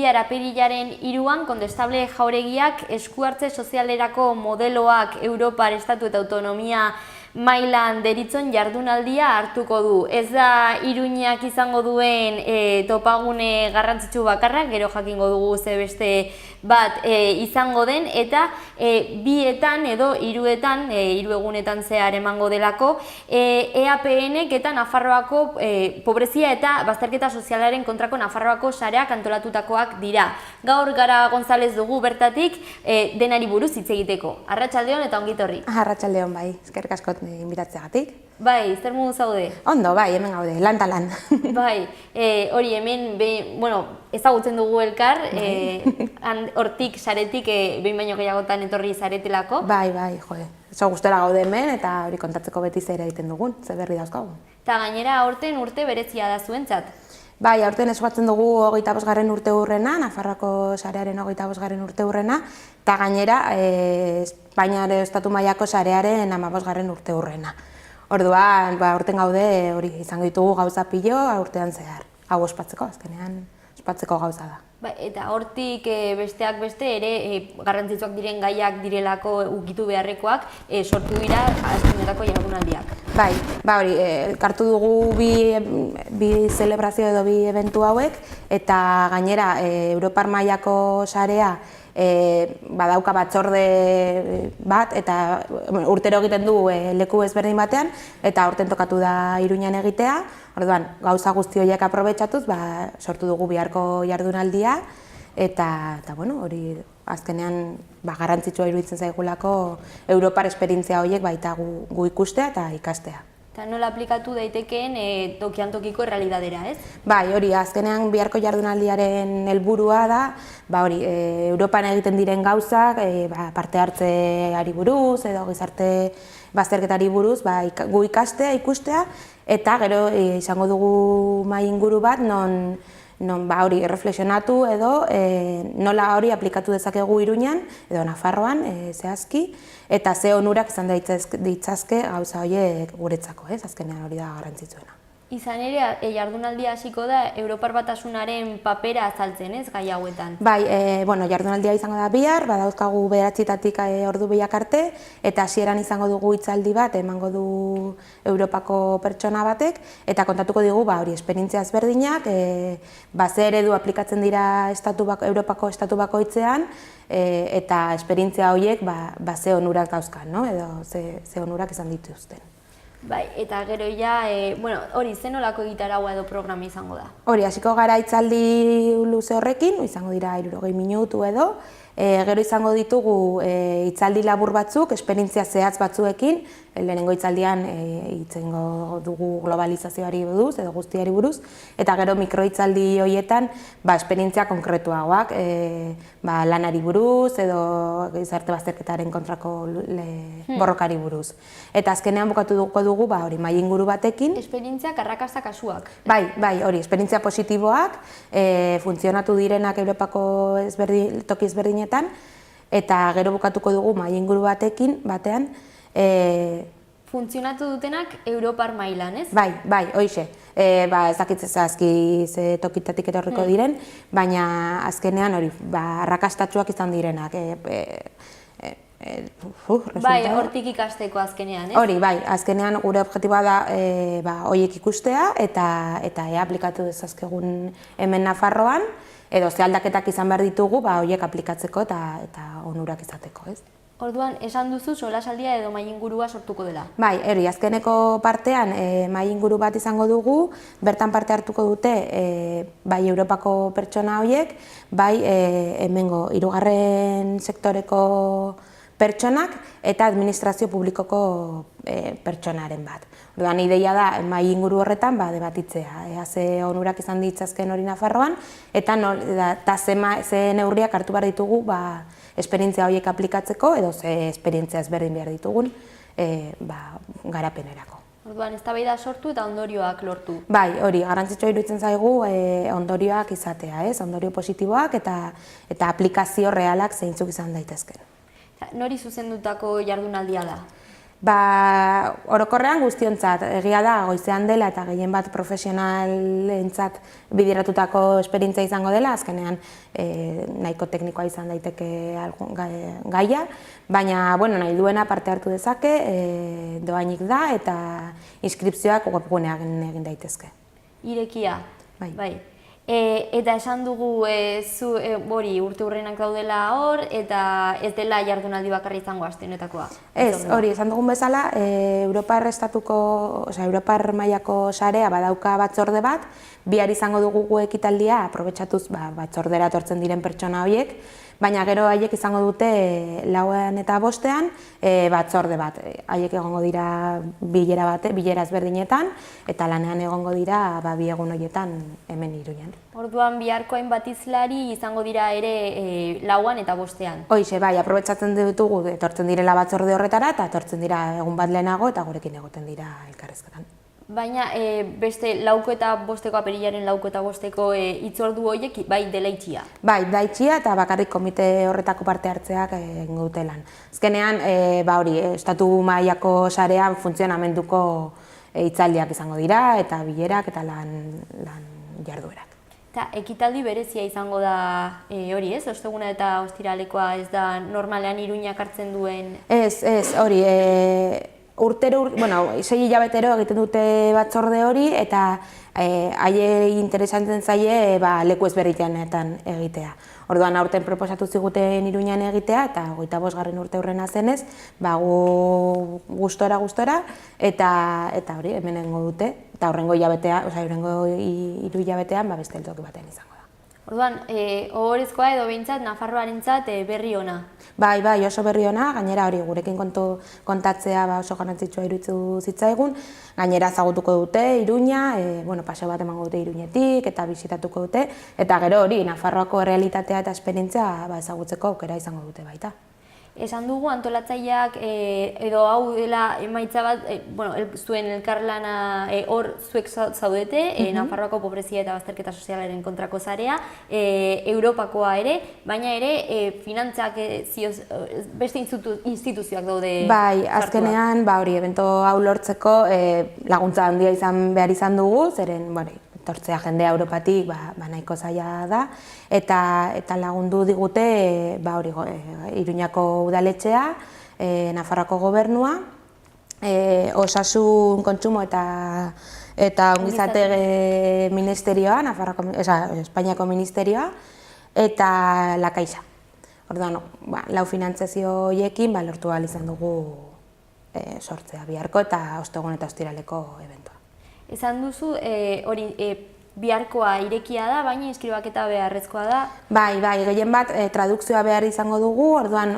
bihar apirilaren 3an Kondestable Jauregiak eskuhartze sozialerako modeloak Europar Estatu eta Autonomia mailan deritzon jardunaldia hartuko du. Ez da Iruñak izango duen topagune garrantzitsu bakarra, gero jakingo dugu ze beste bat izango den, eta bietan edo hiruetan, hiru egunetan zehar emango delako, EAPNek eta Nafarroako pobrezia eta bazterketa sozialaren kontrako Nafarroako sareak antolatutakoak dira. Gaur Gara González dugu bertatik denari buruz hitz egiteko. Arratsaldeon eta ongitorri. Arratsaldeon bai, eskerrik asko inbitatzeagatik. Bai, zer modu zaude? Ondo, bai, hemen gaude, lan ta lan. Bai, hori hemen, ezagutzen dugu elkar, hortik, saretik, behin baino gehiagotan etorri zaretelako. Bai, jode, oso gustora gaude hemen eta hori kontatzeko beti zer egiten dugun, zer berri dauzkagu. Eta gainera, aurten urte berezia da zuentzat. Bai, aurten eskuatzen dugu 25. urte hurrena, Nafarroako sarearen 25. urte hurrena, eta gainera, Espainiar Estatu mailako sarearen 15. urte hurrena. Orduan, aurten gaude hori izango ditugu gauza pilo urtean zehar. Hau ospatzeko, azkenean ospatzeko gauza da. Eta hortik besteak beste ere garrantzitsuak diren gaiak direlako ukitu beharrekoak sortu dira azkenetako jardunaldiak. Bai, hori, elkartu dugu bi zelebrazio edo bi eventu hauek, eta gainera Europar mailako sarea badauka batzorde bat, eta urtero egiten du leku ezberdin batean, eta aurten tokatu da Iruñan egitea. Orduan, gauza guzti horiek aprobetxatuz, sortu dugu biharko jardunaldia, eta hori azkenean garrantzitsua iruditzen zaigulako Europar esperientzia horiek baita gu ikustea eta ikastea. Eta nola aplikatu daitekeen tokian tokiko errealidadera, ez? Bai, hori, azkenean biharko jardunaldiaren helburua da, hori, Europan egiten diren gauzak, parte hartzeari buruz edo gizarte bazterketari buruz, gu ikastea, ikustea, eta gero izango dugu mahai inguru bat non hori erreflexionatu edo nola hori aplikatu dezakegu Iruñan edo Nafarroan zehazki, eta ze onurak izan ditzazke gauza horiek guretzako, azkenean hori da garrantzitsuena. Izan ere, jardunaldia hasiko da Europar Batasunaren papera azaltzen, ez, gai hauetan? Bai, jardunaldia izango da bihar, badauzkagu 9:00 ordu biak arte, eta hasieran izango dugu hitzaldi bat, emango du Europako pertsona batek, eta kontatuko digu, hori, esperientzia ezberdinak, ze eredu aplikatzen dira Europako estatu bakoitzean, eta esperientzia horiek, ze onurak dauzkan, edo ze onurak izan dituzten. Bai, eta gero hori zenolako egitaraua edo programa izango da? Hori, hasiko gara hitzaldi luze horrekin, izango dira 60 minutu edo, gero izango ditugu hitzaldi labur batzuk, esperientzia zehatz batzuekin, lehenengo hitzaldian hitzengo dugu globalizazioari buruz edo guztiari buruz, eta gero mikrohitzaldi horietan esperientzia konkretuagoak, lanari buruz edo gizarte bazterketaren kontrako borrokari buruz. Eta azkenean bukatuko dugu hori mahai inguru batekin. Esperientziak arrakasta kasuak. Bai, hori, esperientzia positiboak, funtzionatu direnak Europako toki ezberdinetan, eta gero bukatuko dugu mahai inguru batean, funtzionatu dutenak Europar mailan, ez? Bai, hoixe. Ez dakit zehazki ze tokitatik etorriko diren, baina azkenean hori, arrakastatsuak izan direnak. Bai, hortik ikasteko azkenean, ez? Hori, bai, azkenean gure objektiboa da horiek ikustea eta aplikatu dezazkegun hemen Nafarroan, edo ze aldaketak izan behar ditugu horiek aplikatzeko eta onurak izateko, ez? Orduan, esan duzu solasaldia edo mahai ingurua sortuko dela? Bai, azkeneko partean mahai inguru bat izango dugu, bertan parte hartuko dute bai Europako pertsona horiek, bai hemengo hirugarren sektoreko pertsonak eta administrazio publikoko pertsonaren bat. Orduan, ideia da mahai inguru horretan debatitzea, ze onurak izan ditzazken hori Nafarroan, eta ze neurriak hartu behar ditugu esperientzia horiek aplikatzeko, edo ze esperientzia ezberdin behar ditugun garapenerako. Orduan, eztabaida sortu eta ondorioak lortu. Bai, hori, garrantzitsua iruditzen zaigu ondorioak izatea, ondorio positiboak eta aplikazio realak zeintzuk izan daitezken. Nori zuzendutako jardunaldia da? Orokorrean guztiontzat, egia da, goizean dela eta gehien bat profesionalentzat bideratutako esperientzia izango dela, azkenean nahiko teknikoa izan daiteke gaia, baina nahi duena parte hartu dezake, doainik da eta inskripzioak webgunean egin daitezke. Irekia, bai. Eta esan dugu urte hurrenak daudela hor, eta ez dela jardunaldi bakarri izango aste honetakoa. Ez, hori, esan dugun bezala, Europar mailako sarea badauka batzorde bat, bihar izango dugu ekitaldia, aprobetxatuz batzordera etortzen diren pertsona horiek, baina gero haiek izango dute 4 eta 5 batzorde bat. Haiek egongo dira bilera ezberdinetan, eta lanean egongo dira 2 egun horietan hemen Iruñan. Orduan biharko hainbat hizlari izango dira ere 4 eta 5. Hoixe, bai, aprobetxatzen ditugu etortzen direla batzorde horretara, eta etortzen dira egun bat lehenago eta gurekin egoten dira elkarrezketan. Baina beste 4 eta 5 apirilaren 4 eta 5 hitzordu horiek bai dela itxia? Bai, da itxia eta bakarrik komite horretako parte hartzeak egingo dute lan. Azkenean, estatu mailako sarean funtzionamenduko hitzaldiak izango dira eta bilerak eta lan jarduerak. Eta ekitaldi berezia izango da hori, ez? Osteguna eta ostiralekoa ez da normalean Iruñak hartzen duen? Ez, hori. Urtero, 6 hilabetero egiten dute batzorde hori eta haiei interesantzen zaie leku ezberdinanetan egitea. Orduan aurten proposatu ziguten Iruñan egitea eta 25. urte hurrena zenez, gu gustora eta hori hemen egingo dute eta hurrengo hiru hilabetean beste toki batean izango da. Orduan, ohorezkoa edo behintzat Nafarroarentzat berri ona? Bai, oso berri ona, gainera hori gurekin kontatzea oso garrantzitsua iruditu zitzaigun, gainera ezagutuko dute Iruña, paseo bat emango dute Iruñetik eta bisitatuko dute, eta gero hori Nafarroako errealitatea eta esperientzia ezagutzeko aukera izango dute baita. Esan dugu antolatzaileak edo hau dela emaitza bat, zuen elkarlana hor zuek zaudete, Nafarroako pobrezia eta bazterketa sozialaren kontrako sarea, Europakoa ere, baina ere finantzak beste instituzioak daude. Bai, azkenean, evento hau lortzeko laguntza handia behar izan dugu, zeren, etortzea jendea Europatik nahiko zaila da, eta lagundu digute Iruñako udaletxea, Nafarroako gobernua, osasun kontsumo eta ongizate ministerioa, Espainiako ministerioa, eta La Caixa. Orduan, lau finantziazio horiekin lortu ahal izan dugu sortzea biharko eta ostegun eta ostiraleko eventua. Esan duzu, hori biharkoa irekia da, baina inskribaketa beharrezkoa da? Bai, gehien bat tradukzioa behar izango dugu, orduan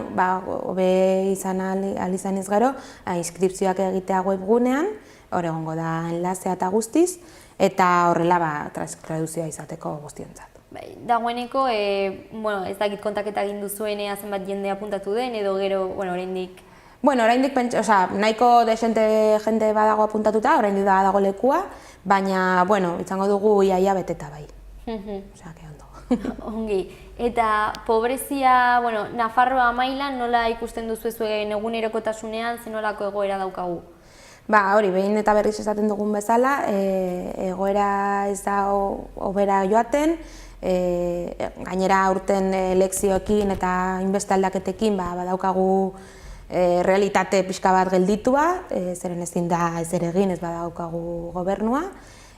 hobe izan ahal izan ez gero, inskripzioak egitea webgunean, hor egongo da enlazea eta guztiz, eta horrela tradukzioa izateko guztiontzat. Dagoeneko, ez dakit kontaketa egin duzuenea zenbat jende apuntatu den, edo gero, oraindik? Oraindik nahiko jende badago apuntatuta, oraindik dago lekua, baina, izango dugu iaia beteta bai. Osea, que ondo. Ongi. Eta pobrezia, Nafarroa mailan nola ikusten duzu zuen egunerokotasunean, zenolako egoera daukagu? Hori, behin eta berriz esaten dugun bezala, egoera ez da hobera joaten, gainera aurten elekzioekin eta inbeste aldaketekin badaukagu realitate pixka bat gelditua, zeren ezin da ezer egin ez badaukagu gobernua,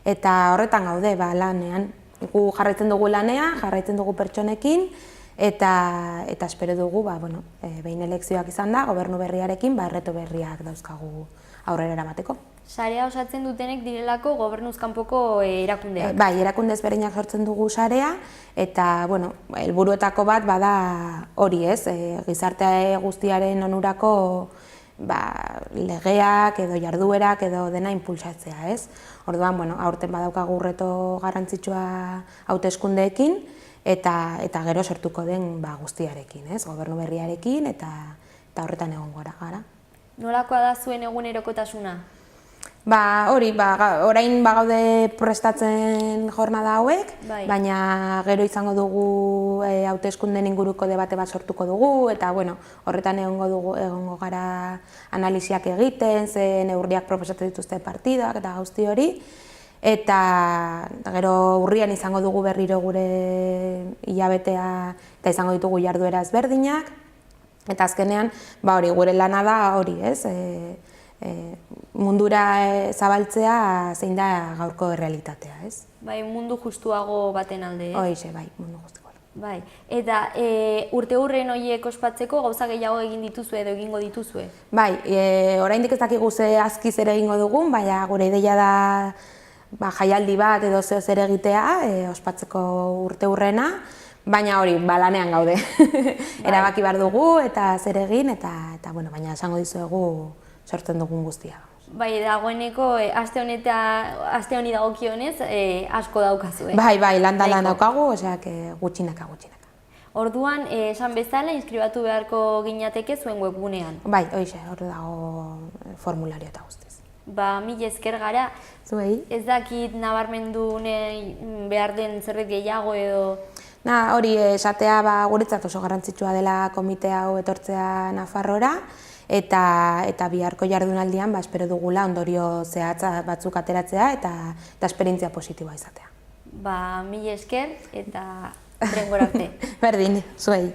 eta horretan gaude lanean. Gu jarraitzen dugu lanea, jarraitzen dugu pertsonekin, eta espero dugu, behin elekzioak izan da, gobernu berriarekin, erreto berriak dauzkagu aurrera eramateko. Sarea osatzen dutenek direlako gobernuz kanpoko erakundeak? Bai, erakunde ezberdinak sortzen dugu sarea, eta helburuetako bat bada hori ez, gizarte guztiaren onurako legeak edo jarduerak edo dena inpulsatzea ez. Orduan, aurten badaukagu reto garrantzitsua hauteskundeekin, eta gero sortuko den guztiarekin, gobernu berriarekin, eta horretan egongo gara. Nolakoa da zuen egunerokotasuna? Hori, orain bagaude prestatzen jornada hauek, Bai. baina gero izango dugu hauteskundeen inguruko debate bat sortuko dugu, eta horretan egongo gara analisiak egiten, ze neurriak proposatzen dituzte partidak eta guzti hori, eta gero urrian izango dugu berriro gure hilabetea eta izango ditugu jarduera ezberdinak, eta azkenean, hori, gure lana da hori, ez? Mundura zabaltzea zein da gaurko realitatea, ez? Bai, mundu justuago baten alde, ez? Hoize, bai, mundu justuago. Bai, eta urte hurren horiek ospatzeko gauza gehiago egin dituzue edo egingo dituzue? Bai, oraindik ez dakigu ze azkiz ere egingo dugun, baina gure ideia da jaialdi bat edo zeo zer egitea ospatzeko urte hurrena, baina hori, lanean gaude. Erabaki behar dugu eta zer egin, eta baina esango dizuegu sortzen dugun guztia. Bai, dagoeneko, aste honi dagokionez, asko daukazue. Bai, lan daukagu, oseak gutxinaka. Orduan, esan bezala, inskribatu beharko ginateke zuen webgunean. Bai, hoize, hor dago formulario eta guztiz. Mila esker gara. Zuei? Ez dakit nabarmendu behar den zerbait gehiago edo... Hori esatea guretzat oso garrantzitsua dela komite hau etortzea Nafarroara, eta biharko jardunaldian espero dugula ondorio zehatza batzuk ateratzea eta esperientzia positiboa izatea. Mila esker eta hurrengora arte. Berdin, zuei.